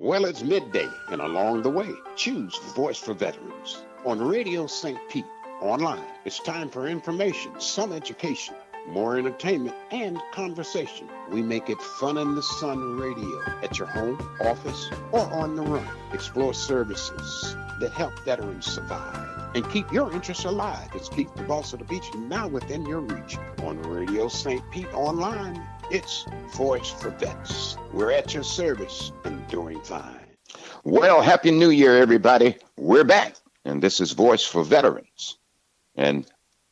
Well, it's midday, and along the way, choose Voice for Veterans on Radio St. Pete online. It's time for information, some education, more entertainment, and conversation. We make it fun in the sun radio at your home, office, or on the run. Explore services that help veterans survive and keep your interests alive. It's Keep the Boss of the Beach now within your reach on Radio St. Pete online. It's Voice for Vets. We're at your service and doing fine. Well, Happy New Year, everybody. We're back, and this is Voice for Veterans. And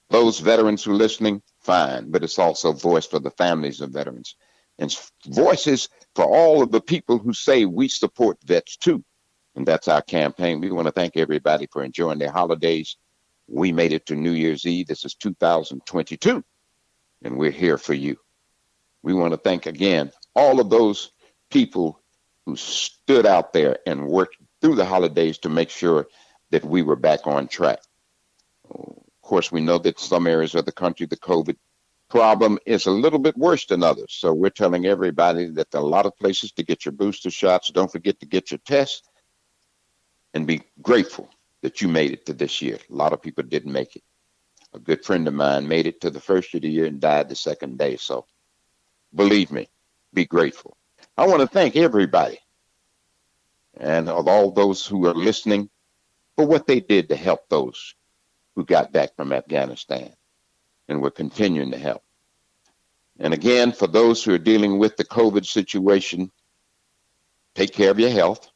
those veterans who are listening, fine, but it's also voice for the families of veterans. And voices for all of the people who say we support vets too. And that's our campaign. We want to thank everybody for enjoying their holidays. We made it to New Year's Eve. This is 2022, and we're here for you. We want to thank again all of those people who stood out there and worked through the holidays to make sure that we were back on track. Of course, we know that some areas of the country, the COVID problem is a little bit worse than others. So we're telling everybody that there are a lot of places to get your booster shots. Don't forget to get your tests and be grateful that you made it to this year. A lot of people didn't make it. A good friend of mine made it to the first of the year and died the second day. So believe me, be grateful. I want to thank everybody and of all those who are listening for what they did to help those who got back from Afghanistan, and we're continuing to help. And again, for those who are dealing with the COVID situation, take care of your health,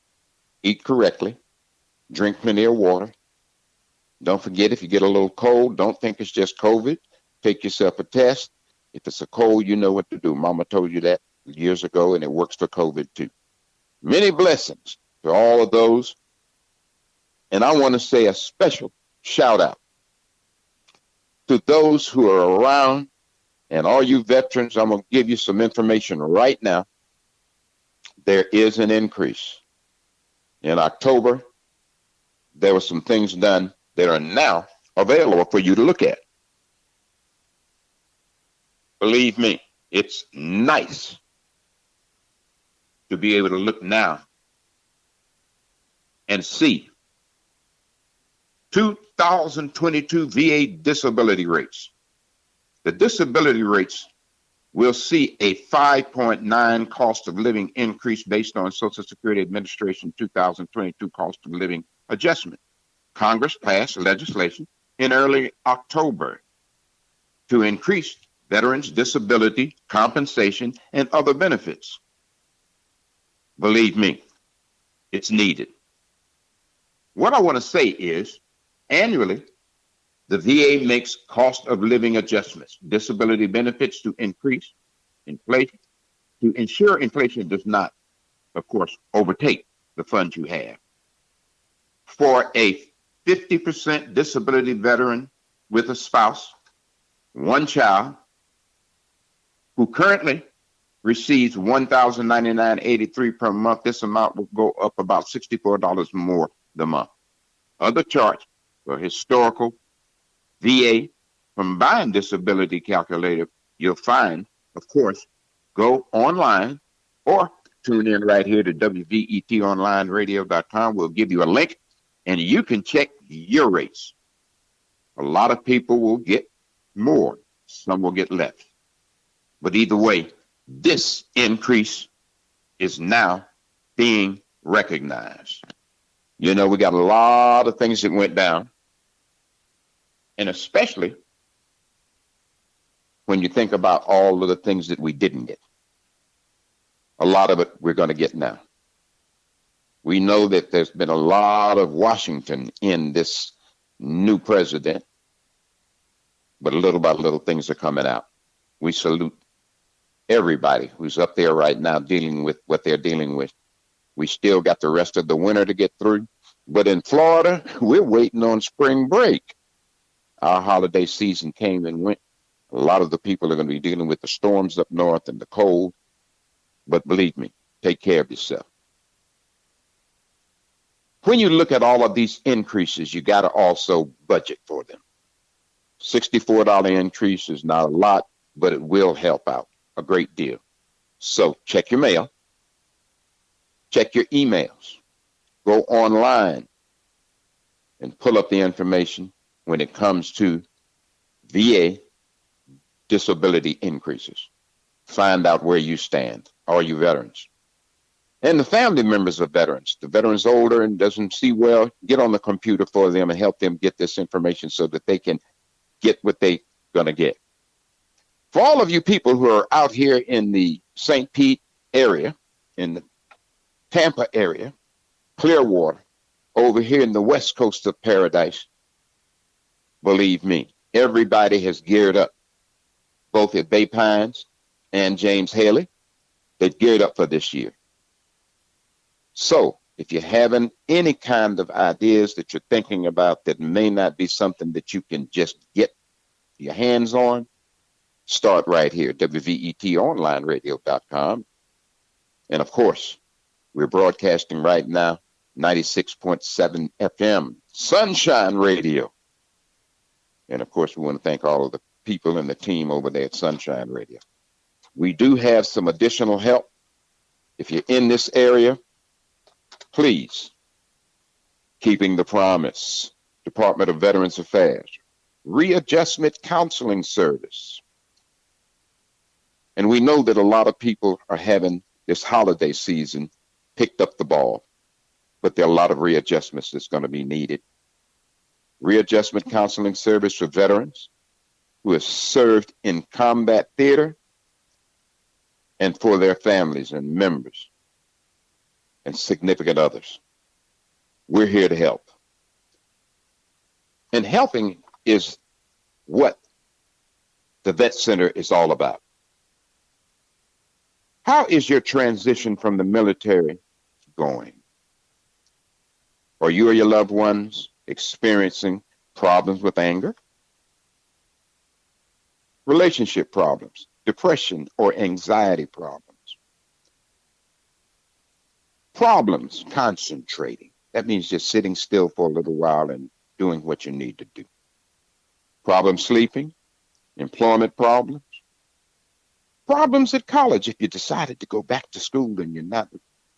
eat correctly, drink plenty of water. Don't forget, if you get a little cold, don't think it's just COVID. Take yourself a test. If it's a cold, you know what to do. Mama told you that years ago, and it works for COVID too. Many blessings to all of those. And I want to say a special shout out to those who are around, and all you veterans. I'm going to give you some information right now. There is an increase. In October, there were some things done that are now available for you to look at. Believe me, it's nice to be able to look now and see 2022 VA disability rates. The disability rates will see a 5.9 cost of living increase based on Social Security Administration 2022 cost of living adjustment. Congress passed legislation in early October to increase veterans' disability compensation and other benefits. Believe me, it's needed. What I want to say is, annually, the VA makes cost of living adjustments, disability benefits to increase inflation, to ensure inflation does not, of course, overtake the funds you have. For a 50% disability veteran with a spouse, one child, who currently receives $1,099.83 per month, this amount will go up about $64 more the month. Other charts for historical VA combined disability calculator, you'll find, of course, go online or tune in right here to WVETonlineradio.com. We'll give you a link and you can check your rates. A lot of people will get more, some will get less. But either way, this increase is now being recognized. You know, we got a lot of things that went down, and especially when you think about all of the things that we didn't get. A lot of it we're going to get now. We know that there's been a lot of Washington in this new president, but little by little things are coming out. We salute everybody who's up there right now dealing with what they're dealing with. We still got the rest of the winter to get through. But in Florida, we're waiting on spring break. Our holiday season came and went. A lot of the people are going to be dealing with the storms up north and the cold. But believe me, take care of yourself. When you look at all of these increases, you got to also budget for them. $64 increase is not a lot, but it will help out a great deal. So check your mail. Check your emails. Go online and pull up the information when it comes to VA disability increases. Find out where you stand, all you veterans. And the family members of veterans. The veteran's older and doesn't see well, get on the computer for them and help them get this information so that they can get what they're going to get. For all of you people who are out here in the St. Pete area, in the Tampa area, Clearwater, over here in the west coast of paradise, believe me, everybody has geared up, both at Bay Pines and James Haley. They've geared up for this year. So if you're having any kind of ideas that you're thinking about that may not be something that you can just get your hands on, start right here, WVETonlineradio.com. And of course, we're broadcasting right now, 96.7 FM, Sunshine Radio. And of course, we want to thank all of the people and the team over there at Sunshine Radio. We do have some additional help. If you're in this area, please, Keeping the Promise, Department of Veterans Affairs, Readjustment Counseling Service. And we know that a lot of people are having this holiday season picked up the ball, but there are a lot of readjustments that's going to be needed. Readjustment Counseling Service for veterans who have served in combat theater and for their families and members and significant others. We're here to help. And helping is what the Vet Center is all about. How is your transition from the military going? Are you or your loved ones experiencing problems with anger, relationship problems, depression or anxiety problems? Problems concentrating. That means just sitting still for a little while and doing what you need to do. Problems sleeping, employment problems, problems at college if you decided to go back to school and you're not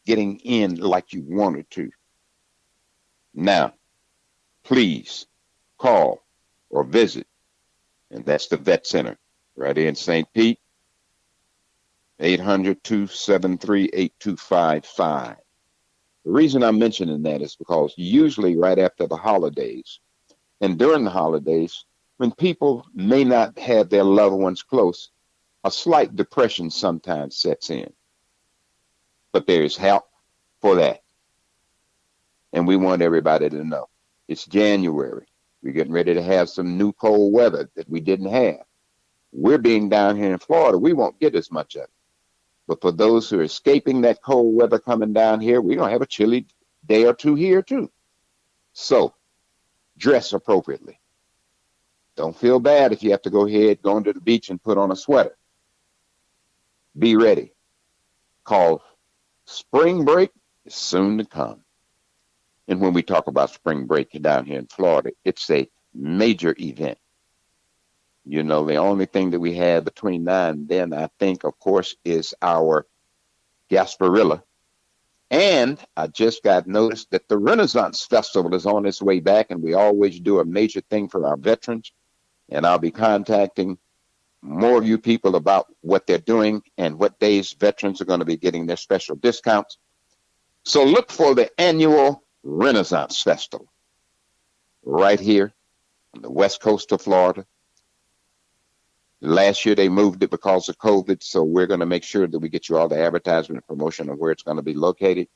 getting in like you wanted to. Now, please call or visit, and that's the Vet Center right here in St. Pete, 800-273-8255. The reason I'm mentioning that is because usually right after the holidays and during the holidays, when people may not have their loved ones close, a slight depression sometimes sets in. But there is help for that. And we want everybody to know. It's January. We're getting ready to have some new cold weather that we didn't have. We're being down here in Florida. We won't get as much of it. But for those who are escaping that cold weather coming down here, we're going to have a chilly day or two here too. So dress appropriately. Don't feel bad if you have to go to the beach and put on a sweater. Be ready. Call spring break is soon to come. And when we talk about spring break down here in Florida, it's a major event. You know, the only thing that we have between now and then, I think, of course, is our Gasparilla. And I just got noticed that the Renaissance Festival is on its way back, and we always do a major thing for our veterans. And I'll be contacting more of you people about what they're doing and what days veterans are going to be getting their special discounts. So look for the annual Renaissance Festival right here on the west coast of Florida. Last year they moved it because of COVID, so we're going to make sure that we get you all the advertisement and promotion of where it's going to be located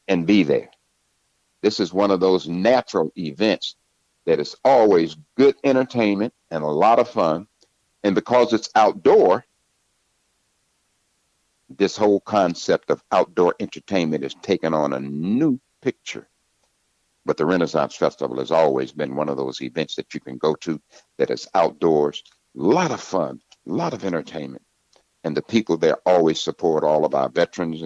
and be there. This is one of those natural events that is always good entertainment and a lot of fun. And because it's outdoor, this whole concept of outdoor entertainment is taking on a new picture. But the Renaissance Festival has always been one of those events that you can go to that is outdoors, a lot of fun, a lot of entertainment. And the people there always support all of our veterans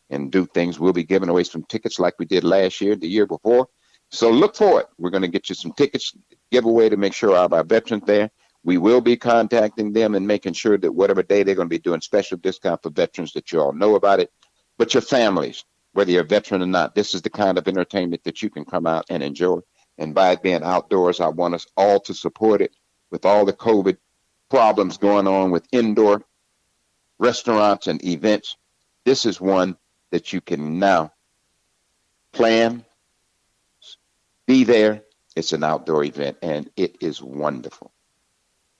and do things. We'll be giving away some tickets like we did last year, the year before. So look for it. We're going to get you some tickets, giveaway to make sure all of our veterans there. We will be contacting them and making sure that whatever day they're going to be doing special discount for veterans that you all know about it. but your families, whether you're a veteran or not, this is the kind of entertainment that you can come out and enjoy. And by it being outdoors, I want us all to support it with all the COVID problems going on with indoor restaurants and events. This is one that you can now plan, be there. It's an outdoor event, and it is wonderful.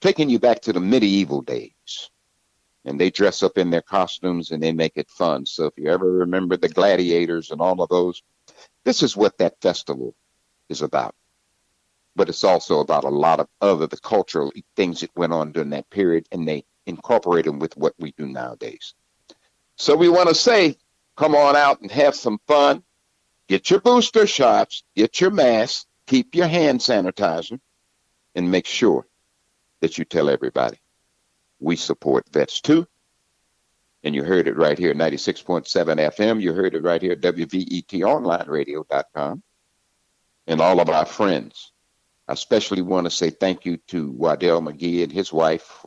Taking you back to the medieval days, and they dress up in their costumes and they make it fun. So if you ever remember the gladiators and all of those, this is what that festival is about. But it's also about a lot of other the cultural things that went on during that period, and they incorporate them with what we do nowadays. So we want to say, come on out and have some fun. Get your booster shots, get your mask, keep your hand sanitizer, and make sure that you tell everybody we support vets too. And you heard it right here, 96.7 FM. You heard it right here, WVETonlineradio.com. And all of our friends. I especially want to say thank you to Waddell McGee and his wife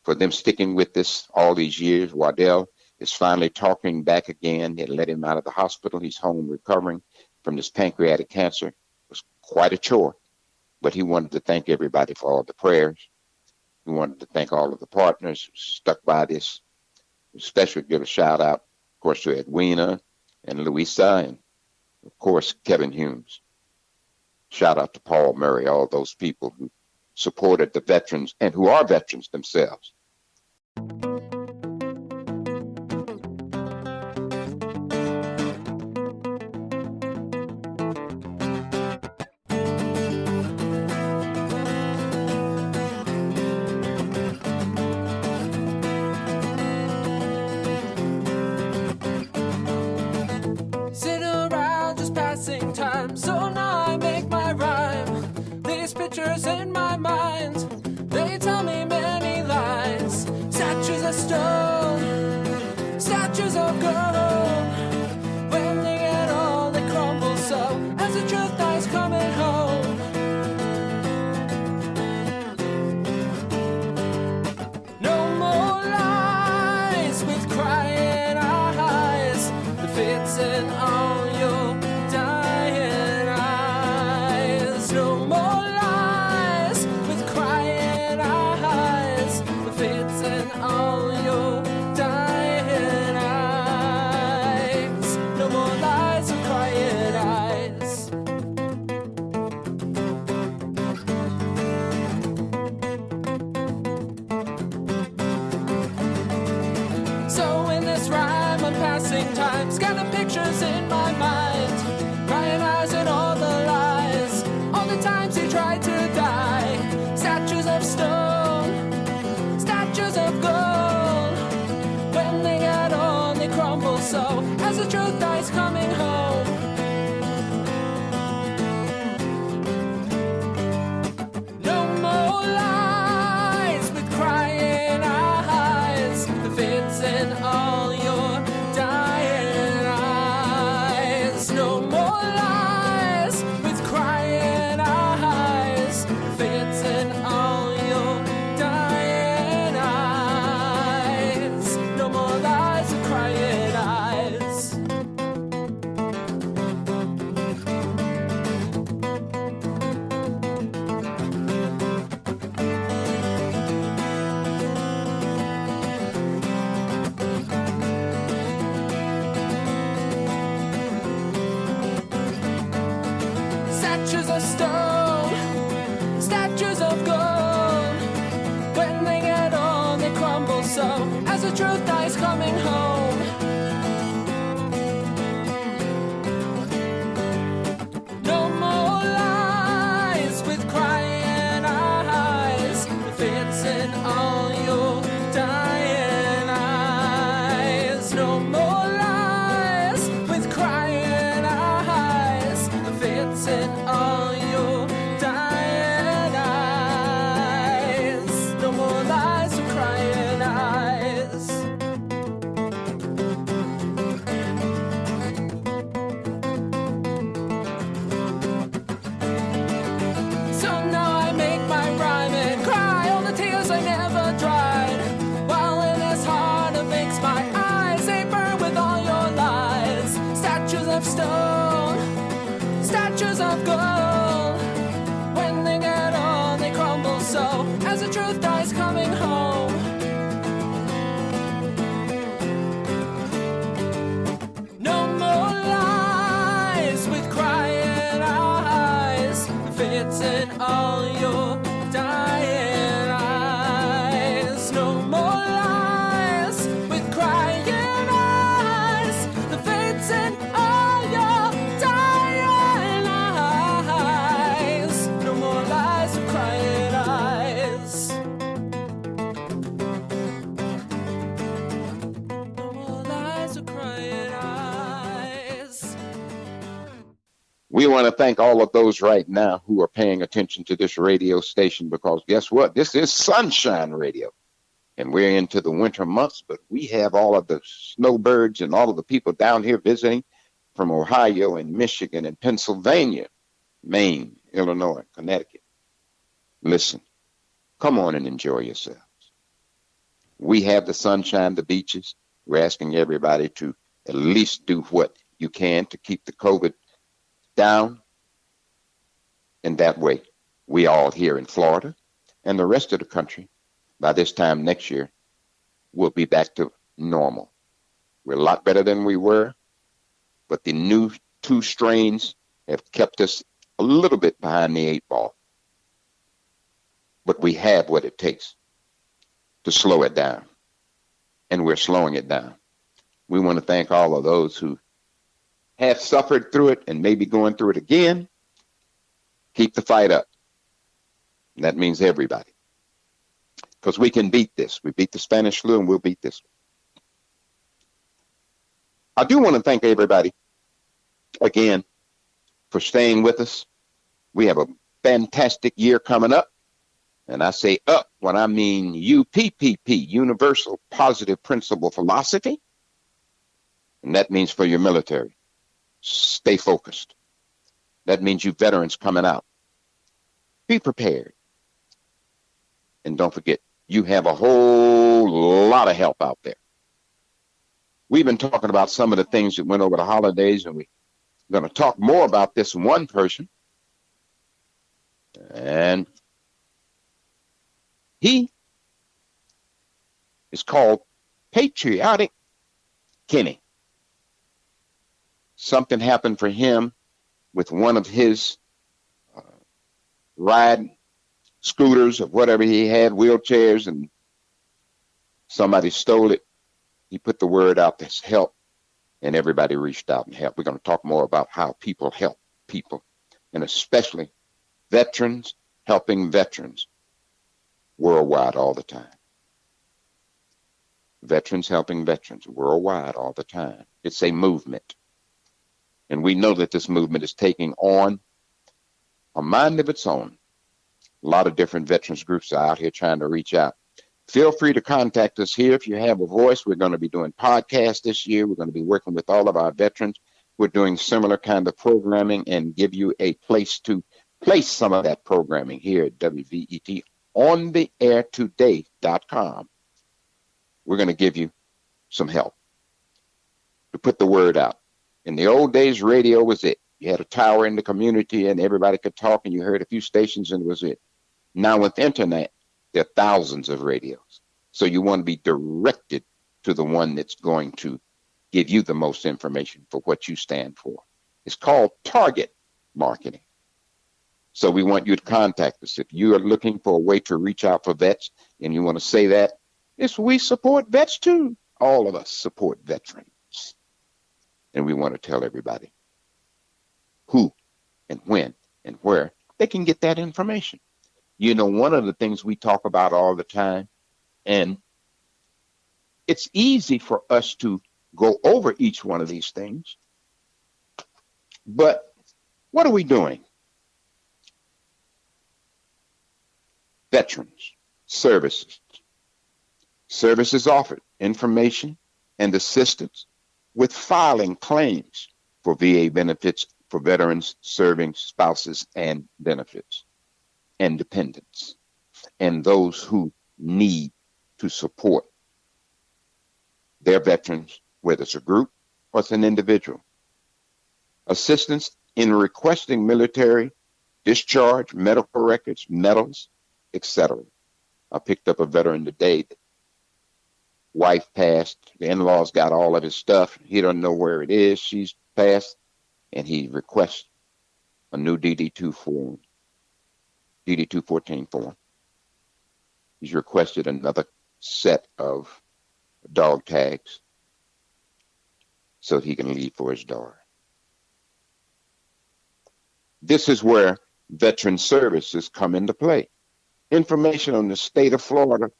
for them sticking with this all these years. Waddell is finally talking back again. They let him out of the hospital. He's home recovering from this pancreatic cancer. It was quite a chore, but he wanted to thank everybody for all the prayers. He wanted to thank all of the partners who stuck by this. Especially give a shout out, of course, to Edwina and Louisa and, of course, Kevin Humes. Shout out to Paul Murray, all those people who supported the veterans and who are veterans themselves. Sit around just passing time, so now I make my rhyme. These pictures in my mind, they tell me many lies. Statues of stone, statues of gold. When they get old, they crumble so as the truth dies coming home. No more lies with crying eyes. The fits in all your dying eyes. No more lies with crying eyes. The fits in all your dying eyes. No more lies with crying eyes. So in this rhyme I'm passing time, scanning pictures in my mind, crying eyes and all the lies, all the times he tried to die. Statues of stone, statues of gold. When they get old, they crumble so as the truth dies coming home. No more lies with crying eyes. The fits in all your dying eyes. No more lies with crying eyes. The fits in all your dying eyes. No more lies with crying eyes. Statues of stone, statues of gold. When they get old, they crumble so as the truth dies coming home. No more lies with crying eyes. The fits in all your dying eyes. No more lies with crying eyes. The fits in all your dying eyes. No more lies with crying eyes. statues of stone, statues of gold. When they get old, they crumble so, as the truth dies coming home. No more lies with crying eyes, fits in all your dying eyes. No more lies with crying eyes, the fates in all your dying eyes. No more lies with crying eyes. No more lies with crying eyes. We want to thank all of those right now who are paying attention to this radio station, because guess what? This is Sunshine Radio. And we're into the winter months, but we have all of the snowbirds and all of the people down here visiting from Ohio and Michigan and Pennsylvania, Maine, Illinois, Connecticut. Listen, come on and enjoy yourselves. We have the sunshine, the beaches. We're asking everybody to at least do what you can to keep the COVID down. And that way, we all here in Florida and the rest of the country, by this time next year, we'll be back to normal. We're a lot better than we were, but the new 2 strains have kept us a little bit behind the 8 ball. But we have what it takes to slow it down, and we're slowing it down. We want to thank all of those who have suffered through it and maybe going through it again. Keep the fight up. And that means everybody. Because we can beat this. We beat the Spanish flu, and we'll beat this. I do want to thank everybody again for staying with us. We have a fantastic year coming up. And I say up when I mean UPPP, Universal Positive Principle Philosophy. And that means for your military. Stay focused. That means you veterans coming out. Be prepared. And don't forget, you have a whole lot of help out there. We've been talking about some of the things that went over the holidays, and we're going to talk more about this one person. And he is called Patriotic Kenny. Something happened for him with one of his ride scooters or whatever he had, wheelchairs, and somebody stole it. He put the word out, there's help, and everybody reached out and helped. We're going to talk more about how people help people, and especially veterans helping veterans worldwide all the time. Veterans helping veterans worldwide all the time. It's a movement. And we know that this movement is taking on a mind of its own. A lot of different veterans groups are out here trying to reach out. Feel free to contact us here if you have a voice. We're going to be doing podcasts this year. We're going to be working with all of our veterans. We're doing similar kind of programming and give you a place to place some of that programming here at WVET on the airtoday.com. We're going to give you some help to put the word out. In the old days, radio was it. You had a tower in the community and everybody could talk and you heard a few stations and it was it. Now with internet, there are thousands of radios. So you want to be directed to the one that's going to give you the most information for what you stand for. It's called target marketing. So we want you to contact us. If you are looking for a way to reach out for vets and you want to say that, it's we support vets too. All of us support veterans. And we want to tell everybody who and when and where they can get that information. You know, one of the things we talk about all the time, and it's easy for us to go over each one of these things, but what are we doing? Veterans, services. Services offered, information and assistance with filing claims for VA benefits for veterans serving spouses and benefits and dependents and those who need to support their veterans, whether it's a group or it's an individual. assistance in requesting military discharge, medical records, medals, etc. I picked up a veteran today. Wife passed. The in-laws got all of his stuff. He doesn't know where it is. She's passed, and he requests a new DD2 form, DD214 form. He's requested another set of dog tags so he can leave for his daughter. This is where veteran services come into play. Information on the state of Florida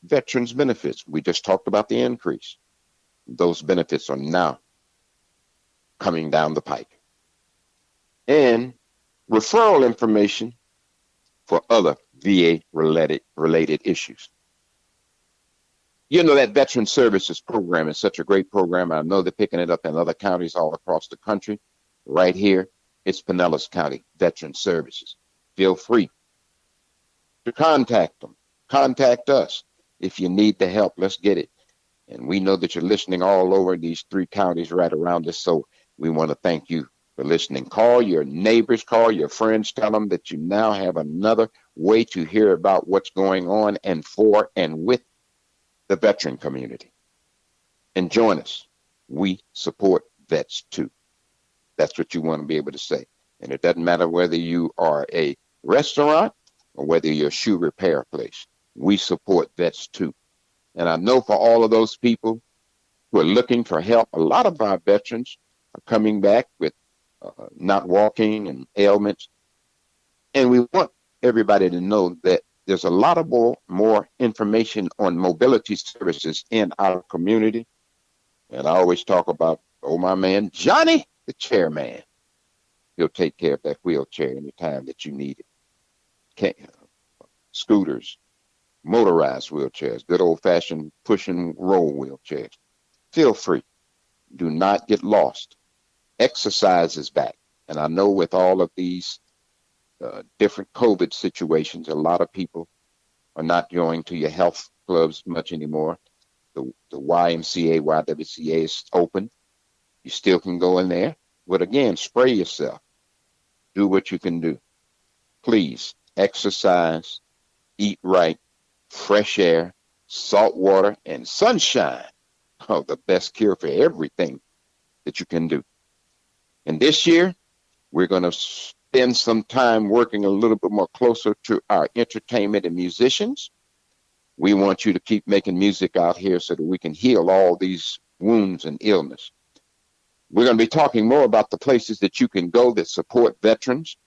veterans benefits. We just talked about the increase. Those benefits are now coming down the pike. And referral information for other VA related issues. You know, that Veteran Services Program is such a great program. I know they're picking it up in other counties all across the country. Right here, it's Pinellas County Veteran Services. Feel free to contact them. Contact us if you need the help. Let's get it. And we know that you're listening all over these 3 counties right around us, so we want to thank you for listening. Call your neighbors, call your friends, tell them that you now have another way to hear about what's going on and for and with the veteran community. And join us. We support vets too. That's what you want to be able to say. And it doesn't matter whether you are a restaurant or whether you're a shoe repair place. We support vets too. And I know for all of those people who are looking for help, a lot of our veterans are coming back with not walking and ailments. And we want everybody to know that there's a lot of more information on mobility services in our community. And I always talk about, my man, Johnny, the chairman. He'll take care of that wheelchair anytime that you need it. Scooters, motorized wheelchairs, good old-fashioned push and roll wheelchairs. Feel free. Do not get lost. Exercise is back. And I know with all of these different COVID situations, a lot of people are not going to your health clubs much anymore. The YMCA, YWCA is open. You still can go in there. But again, spray yourself. Do what you can do. Please exercise, eat right, fresh air, salt water, and sunshine. Oh, the best cure for everything that you can do. And this year, we're going to spend some time working a little bit more closer to our entertainment and musicians. We want you to keep making music out here so that we can heal all these wounds and illness. We're going to be talking more about the places that you can go that support veterans.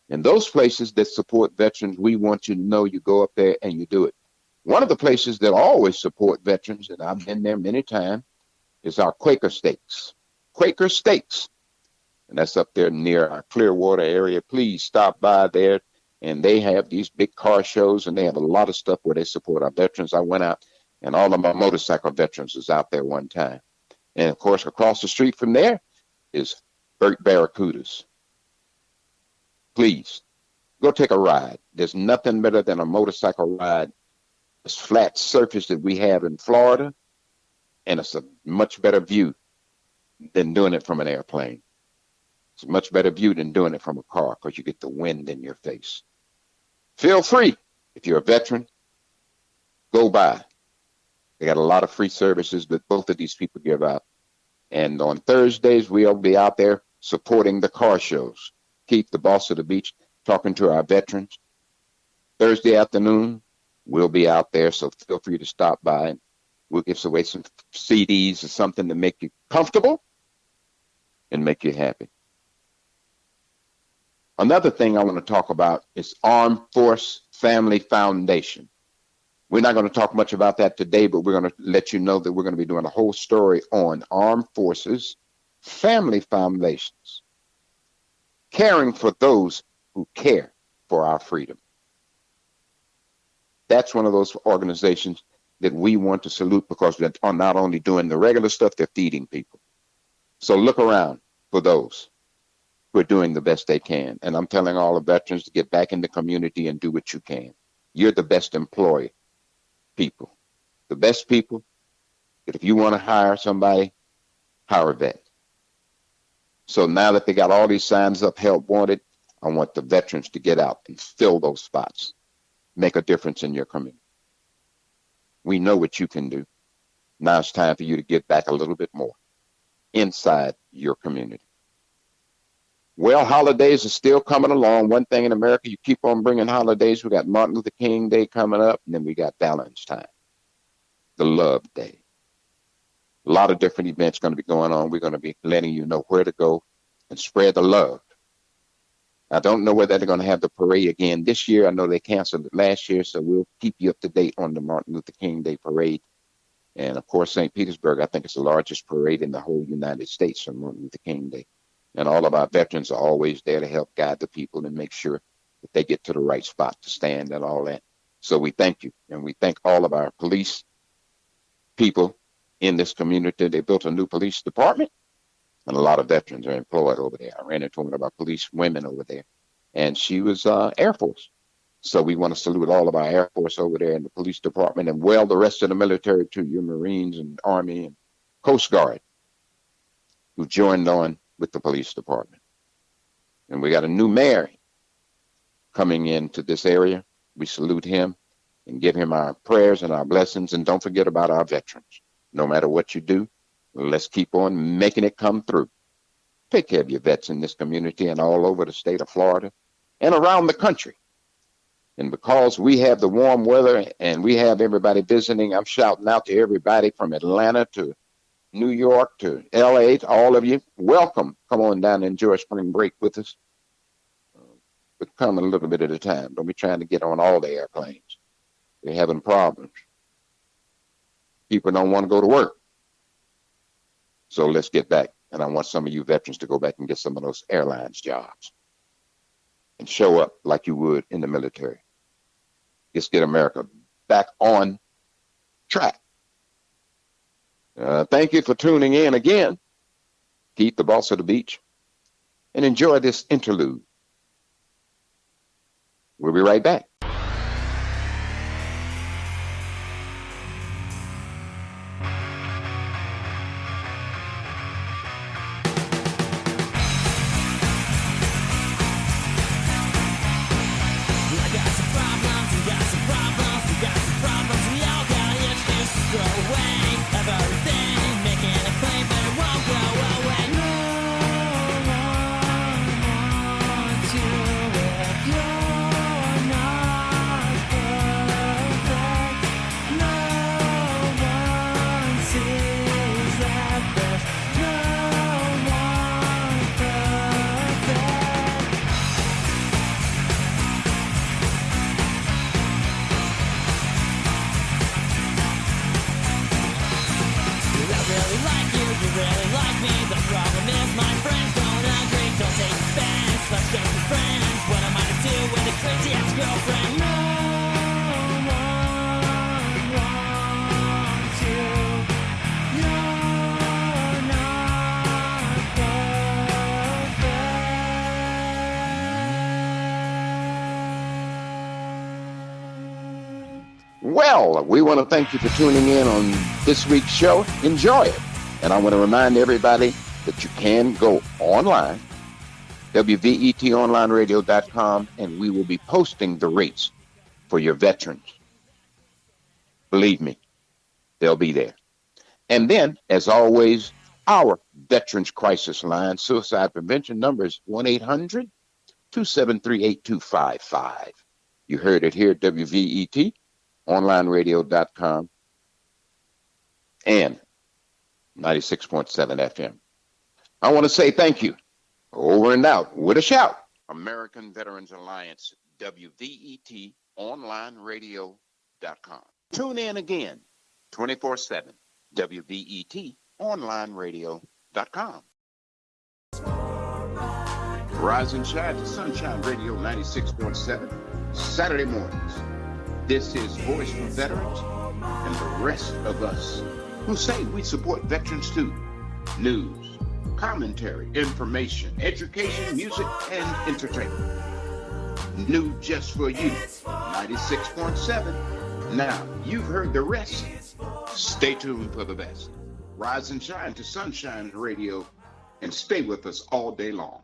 And those places that support veterans, we want you to know you go up there and you do it. One of the places that always support veterans, and I've been there many times, is our Quaker Steaks. Quaker Steaks. And that's up there near our Clearwater area. Please stop by there. And they have these big car shows, and they have a lot of stuff where they support our veterans. I went out, and all of my motorcycle veterans was out there one time. And, of course, across the street from there is Burt Barracudas. Please, go take a ride. There's nothing better than a motorcycle ride. This flat surface that we have in Florida, and it's a much better view than doing it from an airplane. It's a much better view than doing it from a car because you get the wind in your face. Feel free. If you're a veteran, go by. They got a lot of free services that both of these people give out. And on Thursdays, we'll be out there supporting the car shows. Keith, the boss of the beach, talking to our veterans. Thursday afternoon, we'll be out there, so feel free to stop by. We'll give away some CDs or something to make you comfortable and make you happy. Another thing I want to talk about is Armed Force Family Foundation. We're not going to talk much about that today, but we're going to let you know that we're going to be doing a whole story on Armed Forces Family Foundations, caring for those who care for our freedom. That's one of those organizations that we want to salute because they are not only doing the regular stuff, they're feeding people. So look around for those who are doing the best they can. And I'm telling all the veterans to get back in the community and do what you can. You're the best employee people. The best people that if you want to hire somebody, hire a vet. So now that they got all these signs up, help wanted, I want the veterans to get out and fill those spots, make a difference in your community. We know what you can do. Now it's time for you to get back a little bit more inside your community. Well, holidays are still coming along. One thing in America, you keep on bringing holidays. We got Martin Luther King Day coming up, and then we got Valentine's Time, the Love Day. A lot of different events going to be going on. We're going to be letting you know where to go and spread the love. I don't know whether they're going to have the parade again this year. I know they canceled it last year, so we'll keep you up to date on the Martin Luther King Day parade. And, of course, St. Petersburg, I think it's the largest parade in the whole United States on Martin Luther King Day. And all of our veterans are always there to help guide the people and make sure that they get to the right spot to stand and all that. So we thank you. And we thank all of our police people in this community. They built a new police department, and a lot of veterans are employed over there. I ran into one of our police women over there, and she was Air Force. So we want to salute all of our Air Force over there in the police department, and well, the rest of the military too, your Marines and Army and Coast Guard who joined on with the police department. And we got a new mayor coming into this area. We salute him and give him our prayers and our blessings. And don't forget about our veterans. No matter what you do, let's keep on making it come through. Take care of your vets in this community and all over the state of Florida and around the country. And because we have the warm weather and we have everybody visiting, I'm shouting out to everybody from Atlanta to New York to LA, to all of you. Welcome. Come on down and enjoy spring break with us. But come a little bit at a time. Don't be trying to get on all the airplanes. They're having problems. People don't want to go to work. So let's get back. And I want some of you veterans to go back and get some of those airlines jobs and show up like you would in the military. Let's get America back on track. Thank you for tuning in again. Keep the boss of the beach and enjoy this interlude. We'll be right back. Well, we want to thank you for tuning in on this week's show. Enjoy it. And I want to remind everybody that you can go online, WVETonlineradio.com, and we will be posting the rates for your veterans. Believe me, they'll be there. And then, as always, our Veterans Crisis Line, suicide prevention number is 1-800-273-8255. You heard it here at WVET. onlineradio.com and 96.7 FM. I want to say thank you. Over and out with a shout. American Veterans Alliance, WVET, onlineradio.com. Tune in again, 24/7, WVET, onlineradio.com. Rise and shine to Sunshine Radio 96.7, Saturday mornings. This is Voice for Veterans and the rest of us who say we support veterans too. News, commentary, information, education, music, and entertainment. New just for you, 96.7. Now, you've heard the rest. Stay tuned for the best. Rise and shine to Sunshine Radio and stay with us all day long.